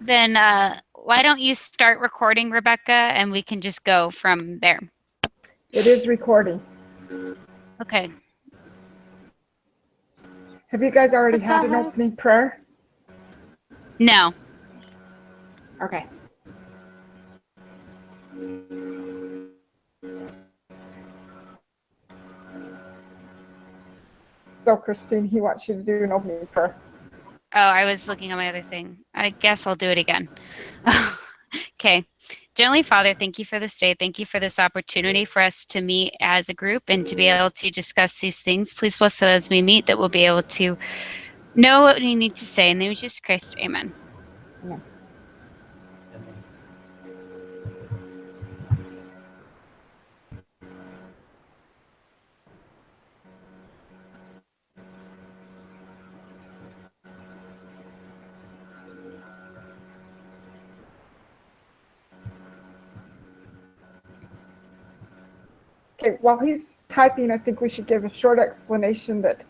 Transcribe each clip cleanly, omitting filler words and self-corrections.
then why don't you start recording, Rebecca, and we can just go from there. It is recording. Okay. Have you guys already had an opening prayer? No. Okay. So, Christine, he wants you to do an opening prayer. Oh, I was looking at my other thing. I guess I'll do it again. Okay. Dearly Father, thank you for this day. Thank you for this opportunity for us to meet as a group and to be able to discuss these things. Please bless that as we meet, that we'll be able to know what we need to say. In the name of Jesus Christ, amen. Amen. Okay, while he's typing, I think we should give a short explanation that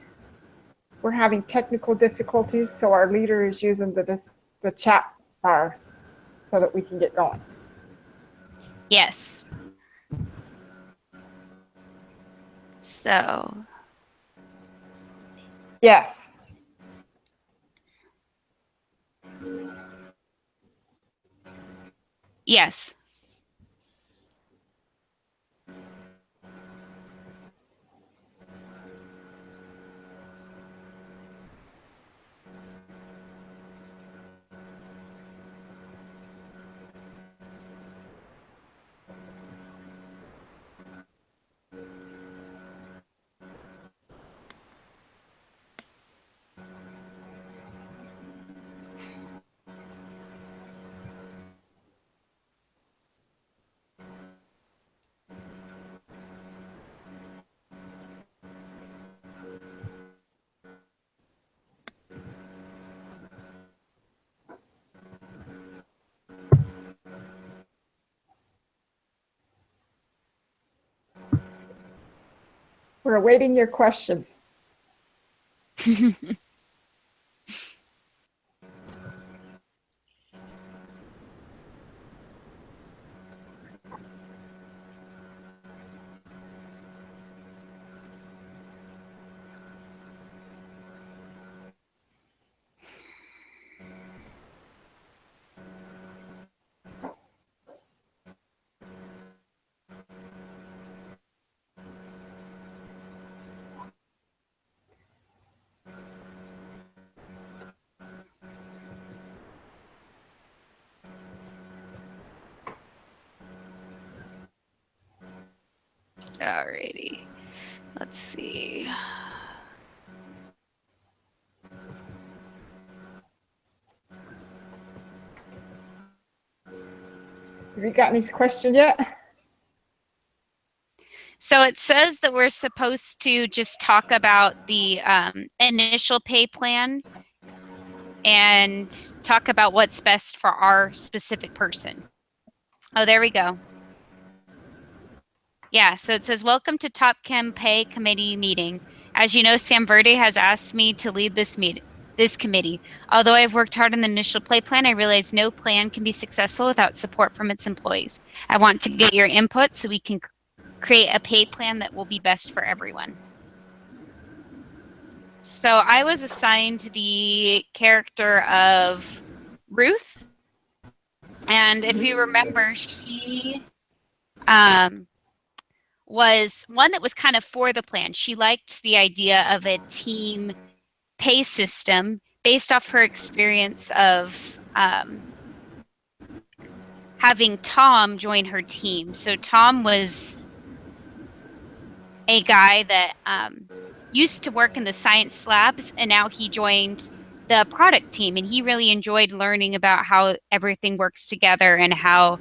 we're having technical difficulties, so our leader is using the chat bar so that we can get going. Yes. So. Yes. Yes. We're awaiting your questions. Alrighty. Let's see. Have you got any questions yet? So it says that we're supposed to just talk about the initial pay plan and talk about what's best for our specific person. Oh, there we go. Yeah, so it says, welcome to Top Chem Pay Committee meeting. As you know, Sam Verde has asked me to lead this committee. Although I've worked hard on the initial pay plan, I realize no plan can be successful without support from its employees. I want to get your input so we can create a pay plan that will be best for everyone. So I was assigned the character of Ruth. And if you remember, she was one that was kind of for the plan. She liked the idea of a team pay system based off her experience of having Tom join her team. So Tom was a guy that used to work in the science labs, and now he joined the product team, and he really enjoyed learning about how everything works together and how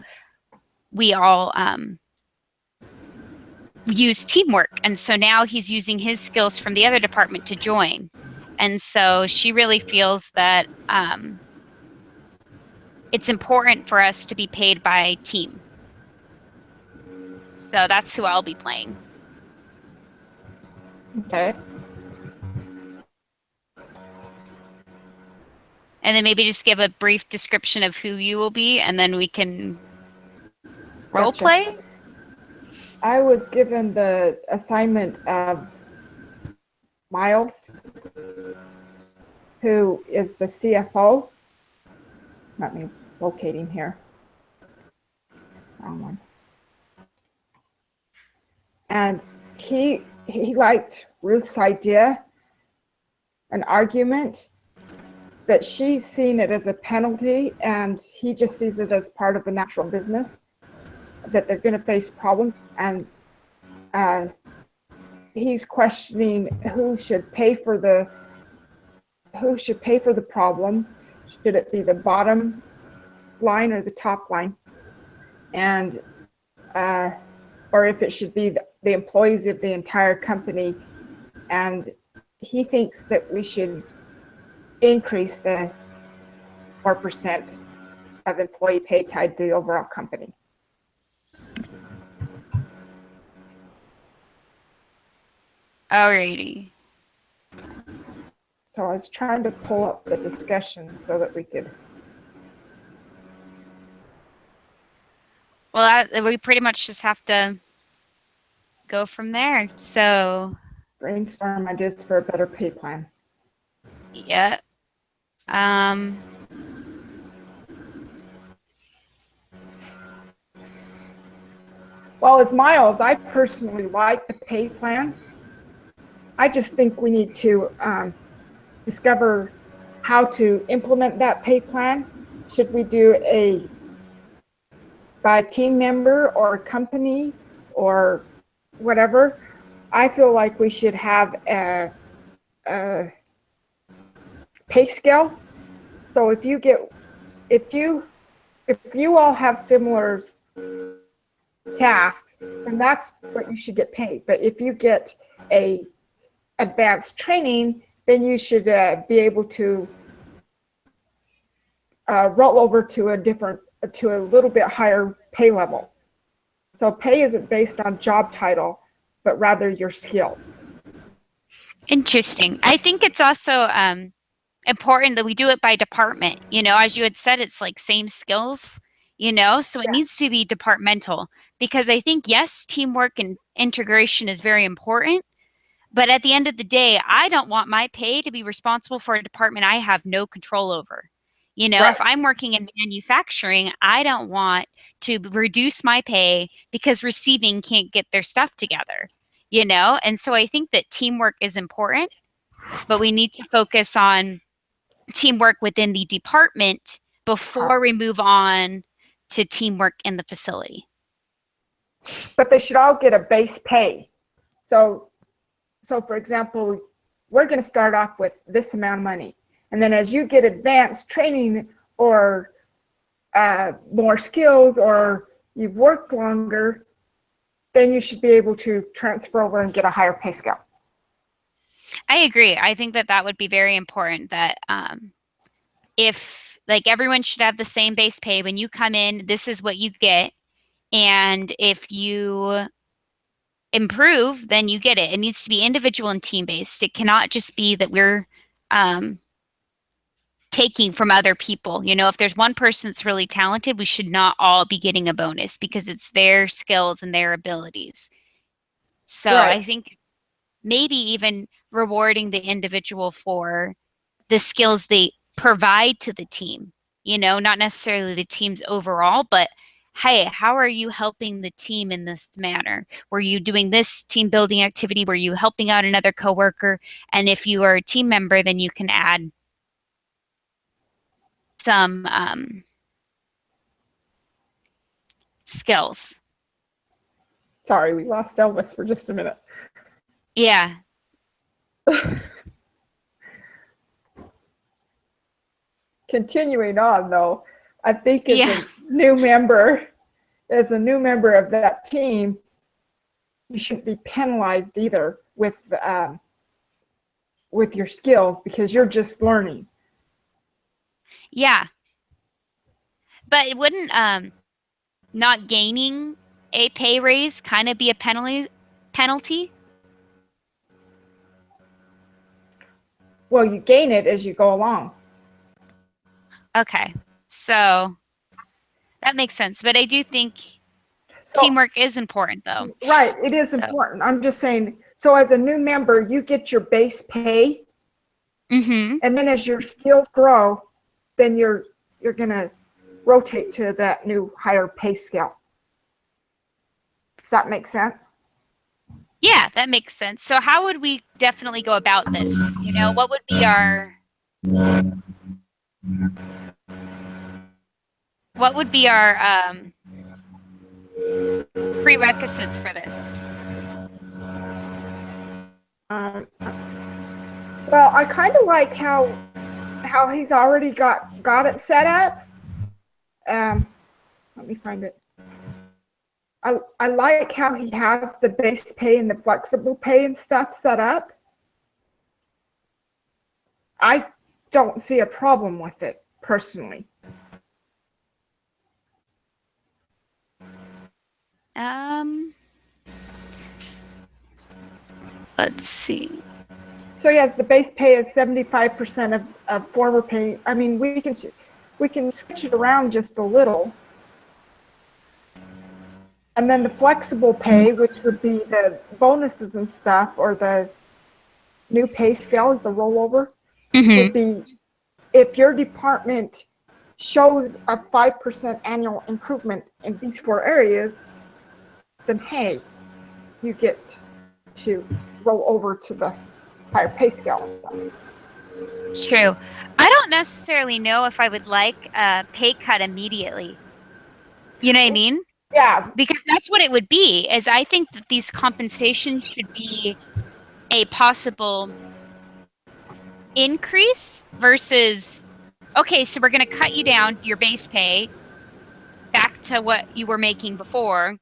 we all use teamwork. And so now he's using his skills from the other department to join. And so she really feels that it's important for us to be paid by team. So that's who I'll be playing. Okay. And then maybe just give a brief description of who you will be, and then we can role Gotcha. play. I was given the assignment of Miles, who is the CFO. Let me locate him here. Wrong one. And he liked Ruth's idea, an argument that she's seen it as a penalty, and he just sees it as part of a natural business, that they're going to face problems, and he's questioning who should pay for the problems. Should it be the bottom line or the top line? And or if it should be the employees of the entire company. And he thinks that we should increase the 4% of employee pay tied to the overall company. Alrighty. So I was trying to pull up the discussion so that we could. Well, we pretty much just have to go from there. So, Brainstorm ideas for a better pay plan. yeah. Well, as Miles, I personally like the pay plan. I just think we need to discover how to implement that pay plan. Should we do by a team member or a company or whatever? I feel like we should have a pay scale. So if you all have similar tasks, then that's what you should get paid. But if you get a advanced training, then you should be able to roll over to a little bit higher pay level. So pay isn't based on job title, but rather your skills. Interesting. I think it's also important that we do it by department. You know, as you had said, it's like same skills, you know, so it needs to be departmental, because I think, yes, teamwork and integration is very important. But at the end of the day, I don't want my pay to be responsible for a department I have no control over. You know, if I'm working in manufacturing, I don't want to reduce my pay because receiving can't get their stuff together, you know? And so I think that teamwork is important, but we need to focus on teamwork within the department before we move on to teamwork in the facility. But they should all get a base pay. So for example, we're going to start off with this amount of money. And then as you get advanced training or more skills, or you've worked longer, then you should be able to transfer over and get a higher pay scale. I agree. I think that would be very important, that if like everyone should have the same base pay. When you come in, this is what you get. And if you improve, then you get it. It needs to be individual and team based. It cannot just be that we're taking from other people. You know, if there's one person that's really talented, we should not all be getting a bonus because it's their skills and their abilities. So I think maybe even rewarding the individual for the skills they provide to the team, you know, not necessarily the team's overall, but hey, how are you helping the team in this manner? Were you doing this team building activity? Were you helping out another coworker? And if you are a team member, then you can add some skills. Sorry, we lost Elvis for just a minute. Yeah. Continuing on, though, I think as a new member of that team, you shouldn't be penalized either with your skills, because you're just learning. Yeah. But it wouldn't not gaining a pay raise kind of be a penalty? Well, you gain it as you go along. Okay. So that makes sense. But I do think So, teamwork is important, though. right, it is So, important. I'm just saying, so as a new member, you get your base pay, mm-hmm. and then as your skills grow, then you're gonna rotate to that new higher pay scale. Does that make sense? Yeah, that makes sense. So how would we definitely go about this? You know, what would be our prerequisites for this? Um, well, I kind of like how he's already got it set up. Let me find it. I like how he has the base pay and the flexible pay and stuff set up. I don't see a problem with it personally. Let's see. So yes, the base pay is 75% of former pay. I mean, we can switch it around just a little. And then the flexible pay, which would be the bonuses and stuff, or the new pay scale, the rollover, would be if your department shows a 5% annual improvement in these four areas, then hey, you get to roll over to the higher pay scale and stuff. True. I don't necessarily know if I would like a pay cut immediately. You know what I mean? Yeah, Because that's what it would be, is I think that these compensations should be a possible increase versus, okay, so we're going to cut you down your base pay back to what you were making before.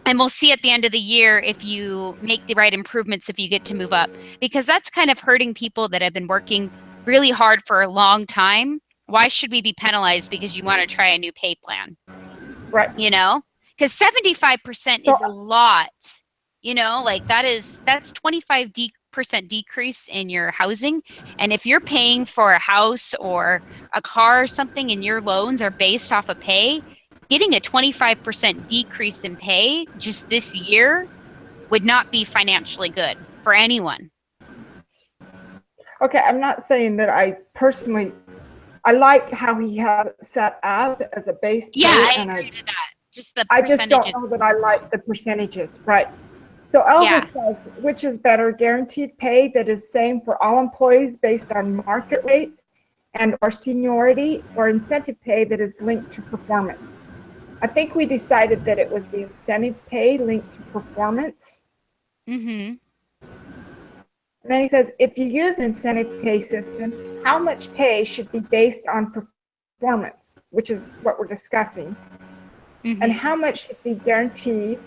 And we'll see at the end of the year if you make the right improvements, if you get to move up. Because that's kind of hurting people that have been working really hard for a long time. Why should we be penalized because you want to try a new pay plan? right. You know? Because 75% is a lot. You know, like that's 25% decrease in your housing. And if you're paying for a house or a car or something and your loans are based off of pay, getting a 25% decrease in pay just this year would not be financially good for anyone. Okay, I'm not saying that I personally, I like how he has it set up as a base pay. Yeah, I agree to that. Just the I just don't percentages. know that I like the percentages, right? So Elvis says, which is better, guaranteed pay that is same for all employees based on market rates and or seniority, or incentive pay that is linked to performance? I think we decided that it was the incentive pay linked to performance. Mm-hmm. And then he says, if you use an incentive pay system, how much pay should be based on performance, which is what we're discussing, and how much should be guaranteed?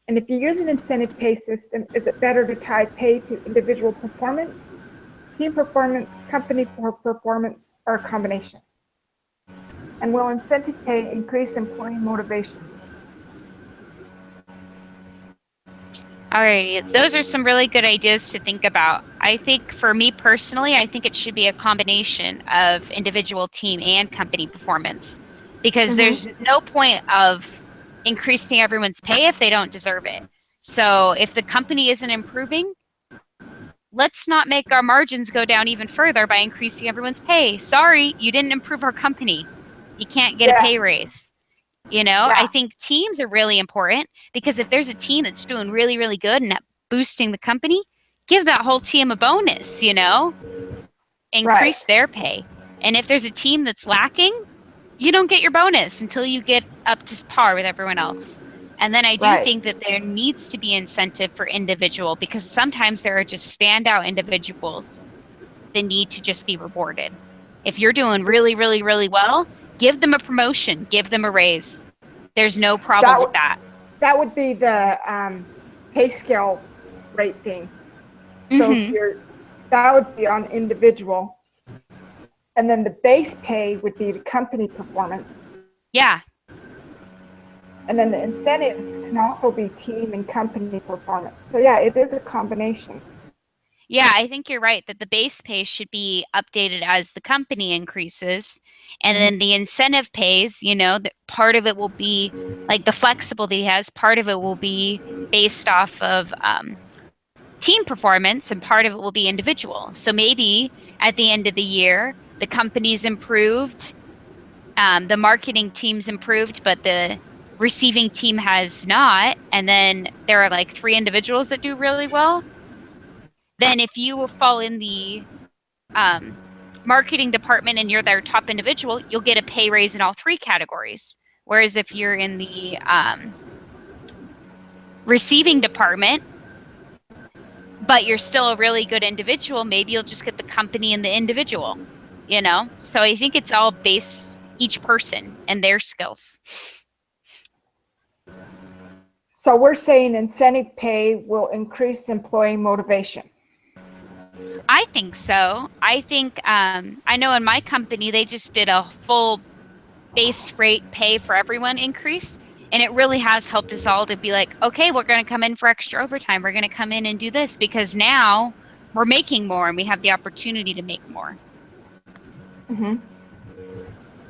And if you use an incentive pay system, is it better to tie pay to individual performance, team performance, company performance, or a combination? And will incentive pay increase employee motivation? Alrighty, those are some really good ideas to think about. I think for me personally, I think it should be a combination of individual, team, and company performance, because there's no point of increasing everyone's pay if they don't deserve it. So if the company isn't improving, let's not make our margins go down even further by increasing everyone's pay. Sorry, you didn't improve our company. You can't get a pay raise. You know, I think teams are really important, because if there's a team that's doing really, really good and boosting the company, give that whole team a bonus, you know, increase their pay. And if there's a team that's lacking, you don't get your bonus until you get up to par with everyone else. And then I do think that there needs to be incentive for individual, because sometimes there are just standout individuals that need to just be rewarded. If you're doing really, really, really well, give them a promotion, give them a raise. There's no problem with that. That would be the pay scale rate thing. So that would be on individual. And then the base pay would be the company performance. Yeah. And then the incentives can also be team and company performance. So yeah, it is a combination. Yeah, I think you're right that the base pay should be updated as the company increases. And then the incentive pays, that part of it will be like the flexibility he has, part of it will be based off of team performance, and part of it will be individual. So maybe at the end of the year, the company's improved, the marketing team's improved, but the receiving team has not. And then there are like 3 individuals that do really well. Then if you fall in the um, marketing department and you're their top individual, you'll get a pay raise in all 3 categories. Whereas if you're in the receiving department, but you're still a really good individual, maybe you'll just get the company and the individual, So I think it's all based each person and their skills. So we're saying incentive pay will increase employee motivation. I think so. I think I know in my company they just did a full base rate pay for everyone increase, and it really has helped us all to be like, okay, we're going to come in for extra overtime. We're going to come in and do this because now we're making more and we have the opportunity to make more.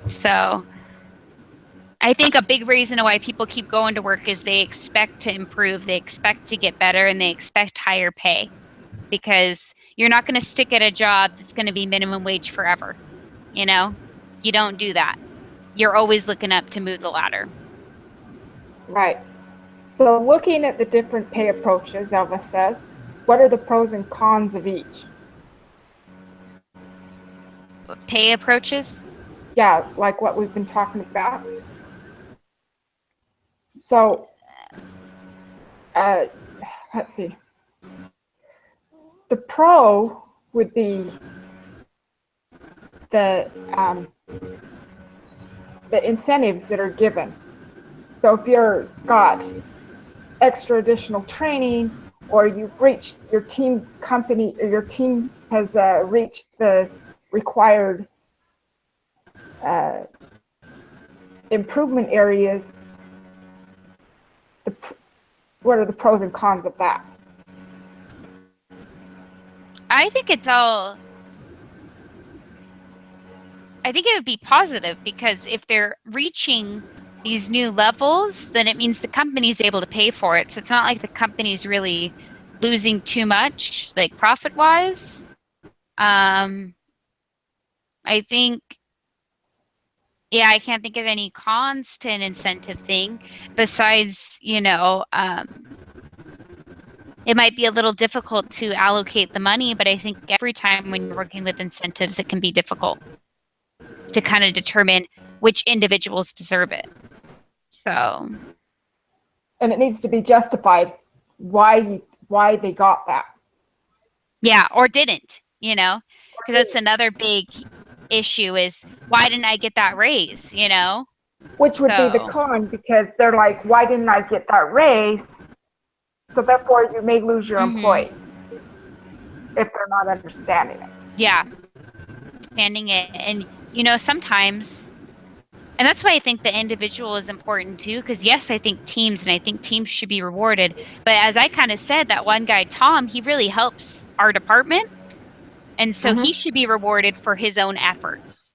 So I think a big reason why people keep going to work is they expect to improve, they expect to get better, and they expect higher pay, because you're not going to stick at a job that's going to be minimum wage forever. You don't do that. You're always looking up to move the ladder. Right. So looking at the different pay approaches, Elva says, what are the pros and cons of each? Pay approaches? Yeah, like what we've been talking about. So, let's see. The pro would be the incentives that are given. So if you've got extra additional training, or you've reached your team company, or your team has reached the required improvement areas, what are the pros and cons of that? I think it would be positive, because if they're reaching these new levels, then it means the company's able to pay for it. So it's not like the company's really losing too much, like profit wise. I think, I can't think of any cons to an incentive thing besides, it might be a little difficult to allocate the money, but I think every time when you're working with incentives, it can be difficult to kind of determine which individuals deserve it. So. And it needs to be justified why they got that. Yeah, or didn't, because that's another big issue is, why didn't I get that raise, Which would be the con, because they're like, why didn't I get that raise? So therefore you may lose your employee if they're not understanding it. Yeah, understanding it. And, sometimes, and that's why I think the individual is important too, because yes, I think teams should be rewarded. But as I kind of said, that one guy, Tom, he really helps our department. And so he should be rewarded for his own efforts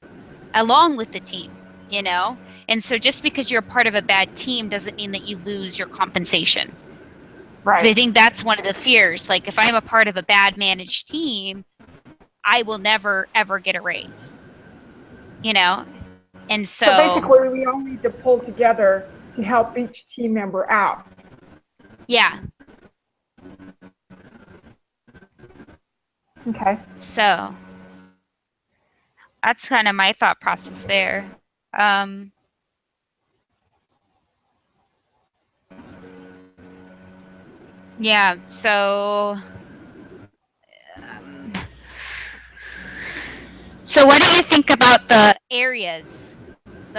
along with the team, And so just because you're a part of a bad team doesn't mean that you lose your compensation. Right. Because I think that's one of the fears. Like, if I'm a part of a bad managed team, I will never, ever get a raise, And so basically, we all need to pull together to help each team member out. Yeah. Okay. So that's kind of my thought process there. Yeah, so what do you think about the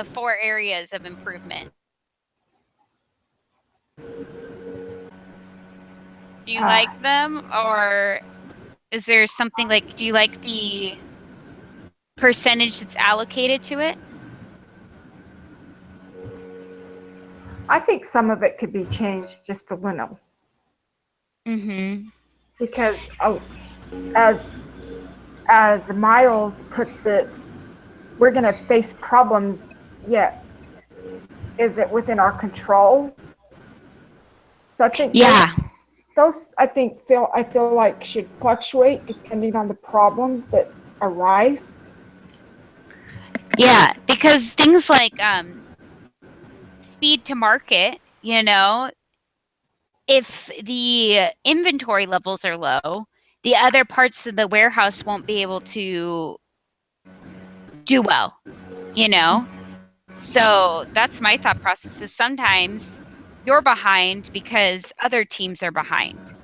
4 areas of improvement? Do you like them, or is there something like, do you like the percentage that's allocated to it? I think some of it could be changed just a little. Mm-hmm. Because as Miles puts it, we're going to face problems, yet is it within our control? So I think Yeah. those I feel like should fluctuate depending on the problems that arise. Yeah, because things like speed to market, if the inventory levels are low, the other parts of the warehouse won't be able to do well, you know? So that's my thought process is sometimes you're behind because other teams are behind.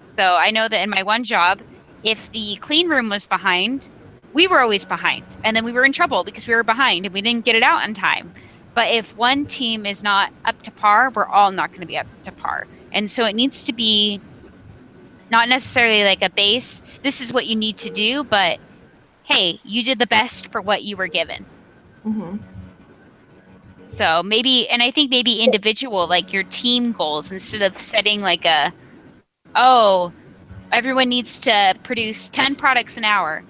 So I know that in my one job, if the clean room was behind, we were always behind. And then we were in trouble because we were behind and we didn't get it out on time. But if one team is not up to par, we're all not going to be up to par. And so it needs to be not necessarily like a base, this is what you need to do, but hey, you did the best for what you were given. Mm-hmm. So maybe, and I think maybe individual, like your team goals, instead of setting like oh, everyone needs to produce 10 products an hour,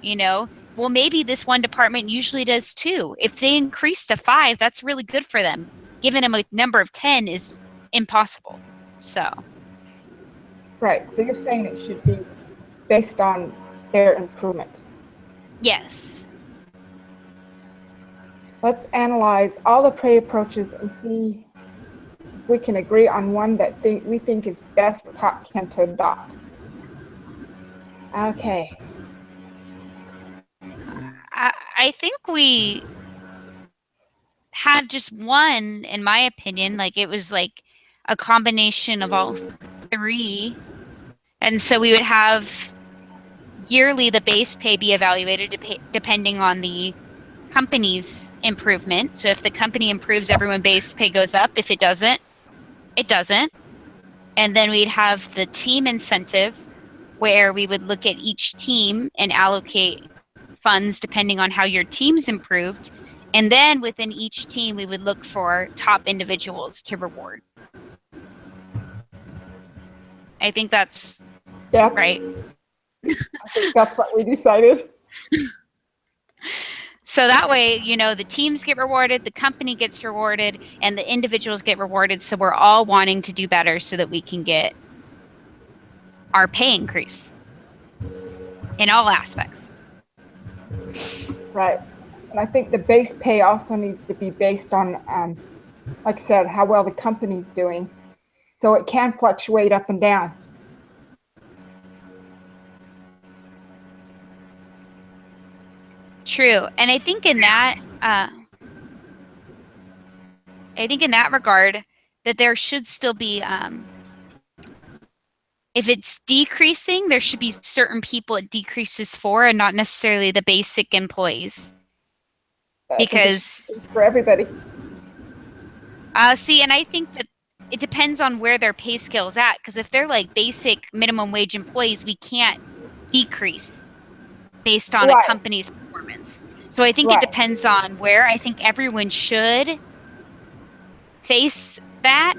Well, maybe this one department usually does 2. If they increase to 5, that's really good for them. Giving them a number of 10 is impossible. So, Right. So you're saying it should be based on their improvement. yes. Let's analyze all the prey approaches and see if we can agree on one that we think is best for TopChem to adopt. Okay. I think we had just one, in my opinion, like it was like a combination of all 3. And so we would have yearly the base pay be evaluated depending on the company's improvement. So if the company improves, everyone base pay goes up. If it doesn't, it doesn't. And then we'd have the team incentive where we would look at each team and allocate funds depending on how your team's improved. And then within each team, we would look for top individuals to reward. I think that's right. I think that's what we decided. So that way, the teams get rewarded, the company gets rewarded, and the individuals get rewarded. So we're all wanting to do better so that we can get our pay increase in all aspects. Right. And I think the base pay also needs to be based on, like I said, how well the company's doing. So it can fluctuate up and down. True. And I think in that regard that there should still be if it's decreasing, there should be certain people it decreases for and not necessarily the basic employees. Because for everybody. See, and I think that it depends on where their pay scale is at. Because if they're like basic minimum wage employees, we can't decrease based on a company's performance. So I think it depends on where. I think everyone should face that,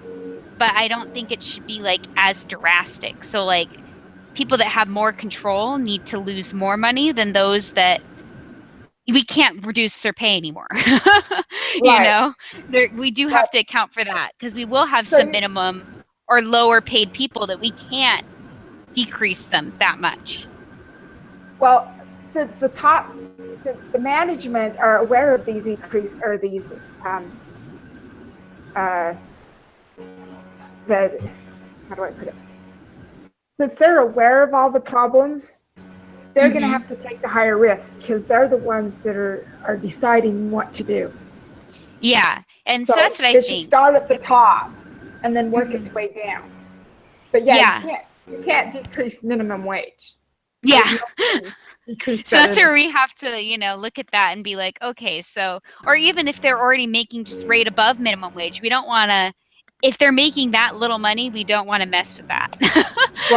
but I don't think it should be like as drastic. So like people that have more control need to lose more money than those that we can't reduce their pay anymore. We do have to account for that because we will have some minimum or lower paid people that we can't decrease them that much. Well, since the management are aware of these how do I put it? Since they're aware of all the problems, they're going to have to take the higher risk because they're the ones that are deciding what to do. Yeah, and so that's what I think. It should start at the top and then work its way down. But you can't decrease minimum wage. Yeah. So that's where we have to, look at that and be like, okay, so, or even if they're already making just right above minimum wage, we don't want to, if they're making that little money, we don't want to mess with that.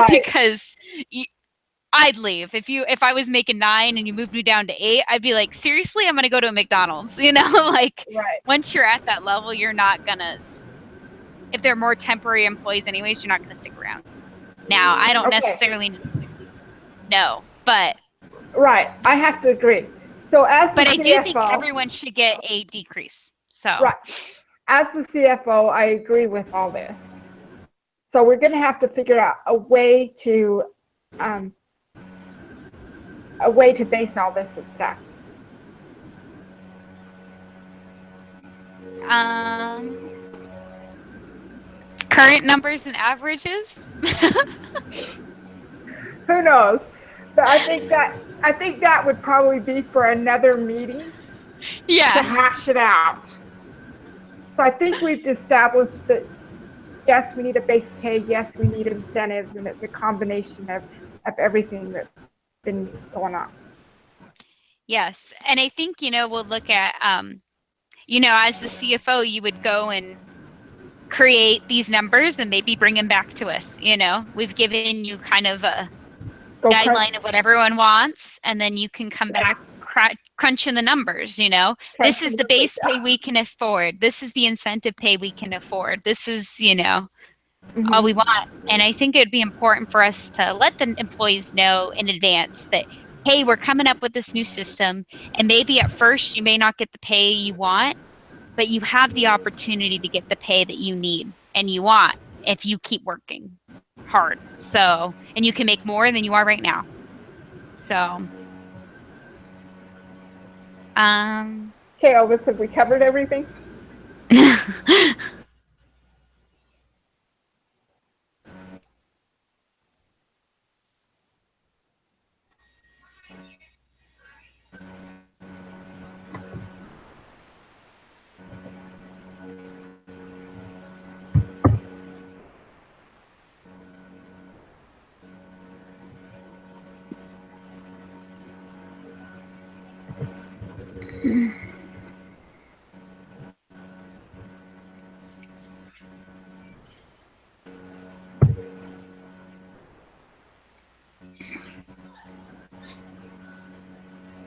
Because I'd leave. If I was making 9 and you moved me down to 8, I'd be like, seriously, I'm going to go to a McDonald's, once you're at that level, you're not going to, if they're more temporary employees anyways, you're not going to stick around. Now, I don't necessarily know. But Right. I have to agree. So as the I do think CFO, everyone should get a decrease. So right. As the CFO, I agree with all this. So we're going to have to figure out um, a way to base all this and stuff. Current numbers and averages. Who knows? But I think that would probably be for another meeting to Yeah. hash it out. So I think we've established that yes, we need a base pay, yes, we need incentives, and it's a combination of everything that's been going on. Yes. And I think, we'll look at, as the CFO, you would go and create these numbers and maybe bring them back to us. We've given you kind of a guideline of what everyone wants, and then you can come back crunching the numbers. This is the base pay we can afford. This is the incentive pay we can afford. This is, all we want. And I think it'd be important for us to let the employees know in advance that, hey, we're coming up with this new system, and maybe at first you may not get the pay you want, but you have the opportunity to get the pay that you need and you want if you keep working hard. So, and you can make more than you are right now. So, okay, Elvis, have we covered everything?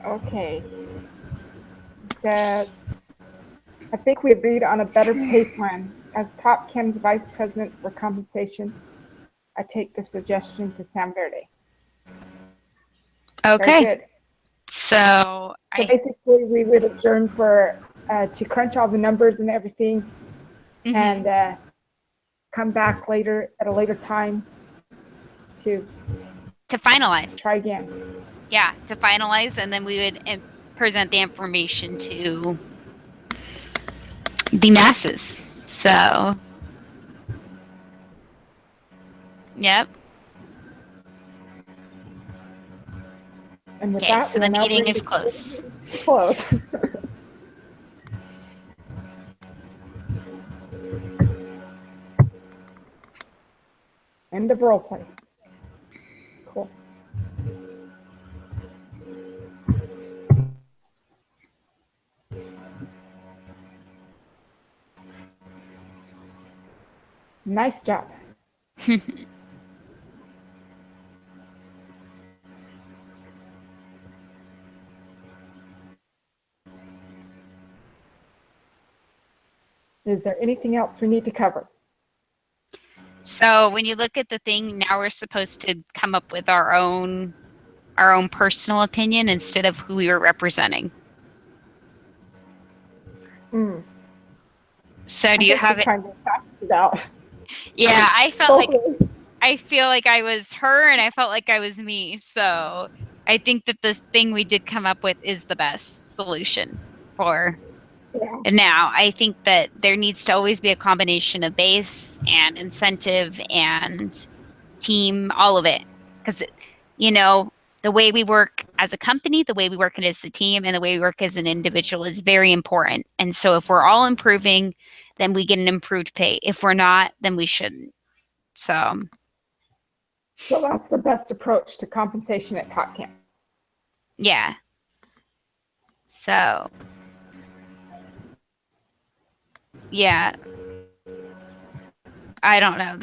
Okay. It says, I think we agreed on a better pay plan. As Top Chem's vice president for compensation, I take the suggestion to Sam Verde. Okay. Very good. So basically, we would adjourn to crunch all the numbers and everything, and come back later at a later time to finalize. Try again. Yeah, to finalize, and then we would present the information to the masses. So, yep. And with Okay, that, so the meeting is closed. End of role play. Cool. Nice job. Is there anything else we need to cover? So when you look at the thing, now we're supposed to come up with our own personal opinion instead of who we were representing. So do you have it? Kind of it out. Yeah, I feel like I was her and I felt like I was me. So I think that the thing we did come up with is the best solution for now. I think that there needs to always be a combination of base and incentive and team, all of it. Because, the way we work as a company, the way we work as a team, and the way we work as an individual is very important. And so if we're all improving, then we get an improved pay. If we're not, then we shouldn't. So that's the best approach to compensation at Top Chem. Yeah. So yeah. I don't know. So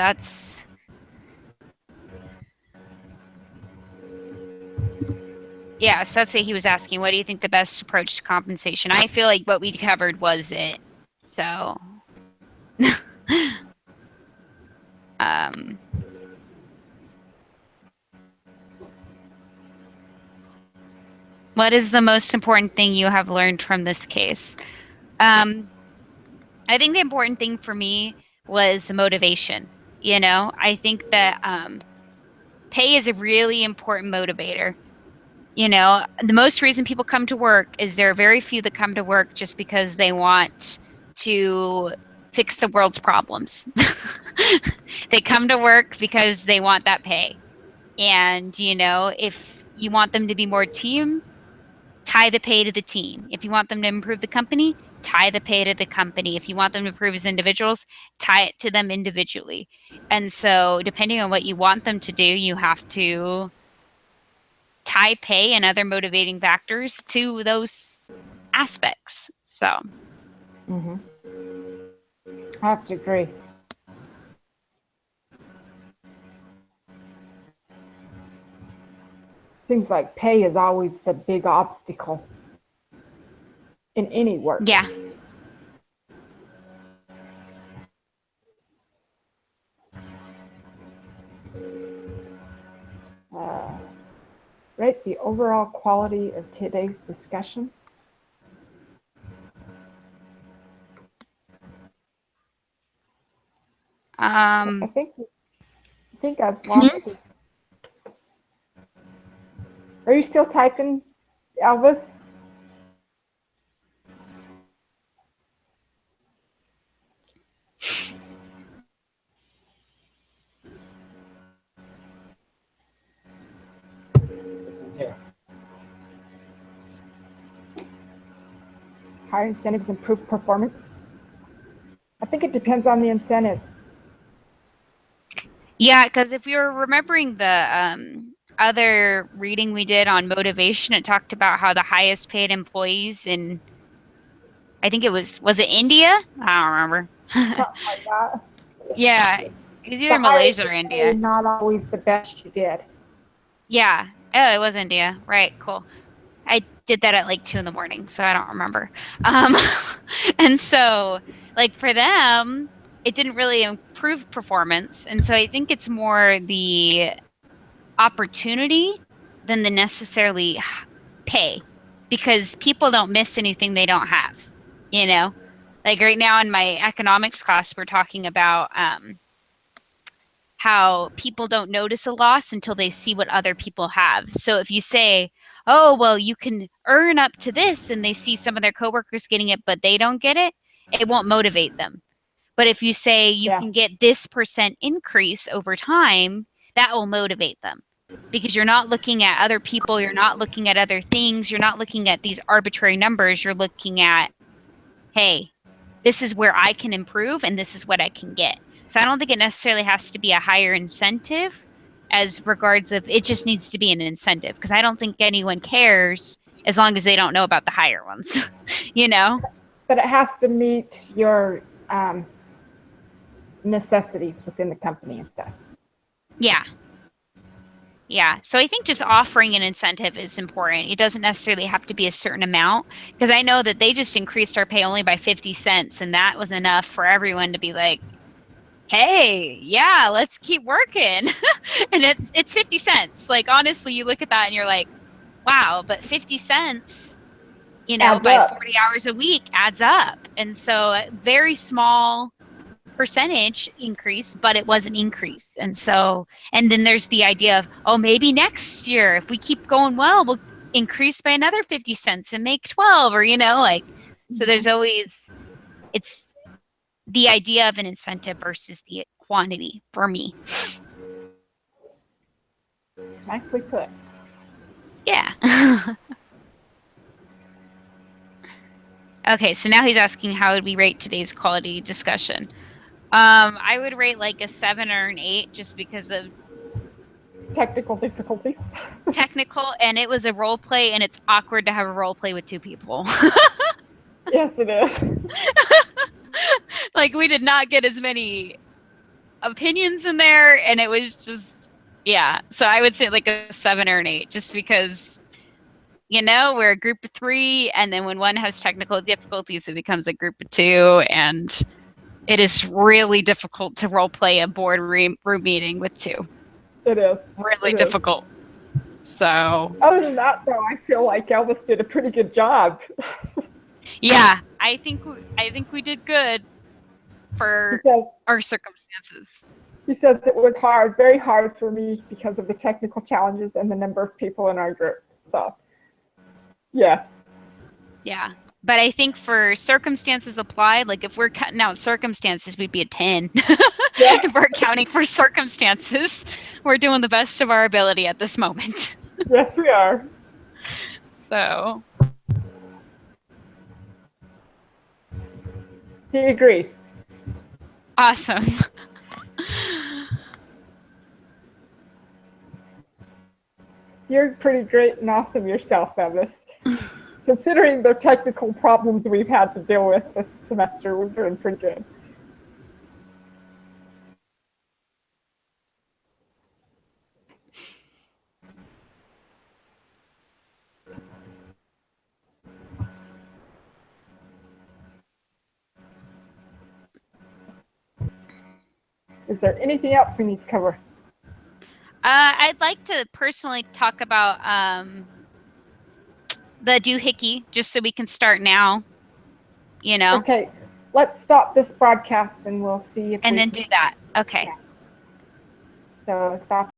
that's what he was asking. What do you think the best approach to compensation? I feel like what we covered was it. So What is the most important thing you have learned from this case? I think the important thing for me was the motivation. I think that pay is a really important motivator. The most reason people come to work is there are very few that come to work just because they want to fix the world's problems. They come to work because they want that pay. And, if you want them to be more team, tie the pay to the team. If you want them to improve the company, tie the pay to the company. If you want them to improve as individuals, tie it to them individually. And so, depending on what you want them to do, you have to tie pay and other motivating factors to those aspects. So, I have to agree. Seems like pay is always the big obstacle in any work. yeah. Rate the overall quality of today's discussion. I think I've lost it. Are you still typing, Elvis? Higher incentives improve performance. I think it depends on the incentive. Yeah, because if you're remembering the other reading we did on motivation, it talked about how the highest paid employees in, I think was it India? I don't remember. Something like that. Yeah, it was either Malaysia or India. Not always the best you did. Yeah. Oh, it was India. Right. Cool. I did that at like 2 a.m, so I don't remember. And so, like for them, it didn't really improve performance, and so I think it's more the opportunity than the necessarily pay, because people don't miss anything they don't have. Like right now in my economics class, we're talking about how people don't notice a loss until they see what other people have. So if you say, oh, well, you can earn up to this, and they see some of their coworkers getting it, but they don't get it, it won't motivate them. But if you say you can get this % increase over time, that will motivate them, because you're not looking at other people, you're not looking at other things, you're not looking at these arbitrary numbers, you're looking at, hey, this is where I can improve and this is what I can get. So I don't think it necessarily has to be a higher incentive as regards of, it just needs to be an incentive, because I don't think anyone cares as long as they don't know about the higher ones, But it has to meet your necessities within the company and stuff. Yeah. Yeah. So I think just offering an incentive is important. It doesn't necessarily have to be a certain amount, because I know that they just increased our pay only by 50 cents, and that was enough for everyone to be like, hey, yeah, let's keep working. And it's 50 cents. Like, honestly, you look at that and you're like, wow, but 50 cents, by 40 hours a week adds up. And so very small percentage increase, but it was an increase. And so, and then there's the idea of, oh, maybe next year, if we keep going well, we'll increase by another 50 cents and make 12, or, so there's always, it's the idea of an incentive versus the quantity for me. Nicely put. Yeah. Okay, so now he's asking how would we rate today's quality discussion. I would rate like a 7 or an 8, just because of technical difficulties. And it was a role play, and it's awkward to have a role play with 2 people. Yes, it is. Like, we did not get as many opinions in there, and it was just, yeah. So I would say like a 7 or an 8, just because, we're a group of 3, and then when one has technical difficulties, it becomes a group of 2, and it is really difficult to role play a board room meeting with 2. It is. Really difficult. So Other than that, though, I feel like Elvis did a pretty good job. yeah, I think we did good He for says, our circumstances. he says it was hard, very hard for me because of the technical challenges and the number of people in our group. So, yes. Yeah. But I think for circumstances applied, like if we're cutting out circumstances, we'd be a 10. Yeah. If we're accounting for circumstances, we're doing the best of our ability at this moment. Yes, we are. So, He agrees. awesome. You're pretty great and awesome yourself, Elvis. Considering the technical problems we've had to deal with this semester, we're doing pretty good. Is there anything else we need to cover? I'd like to personally talk about the doohickey, just so we can start now, you know, Okay, let's stop this broadcast and we'll see if and we then can. do that. Okay. So stop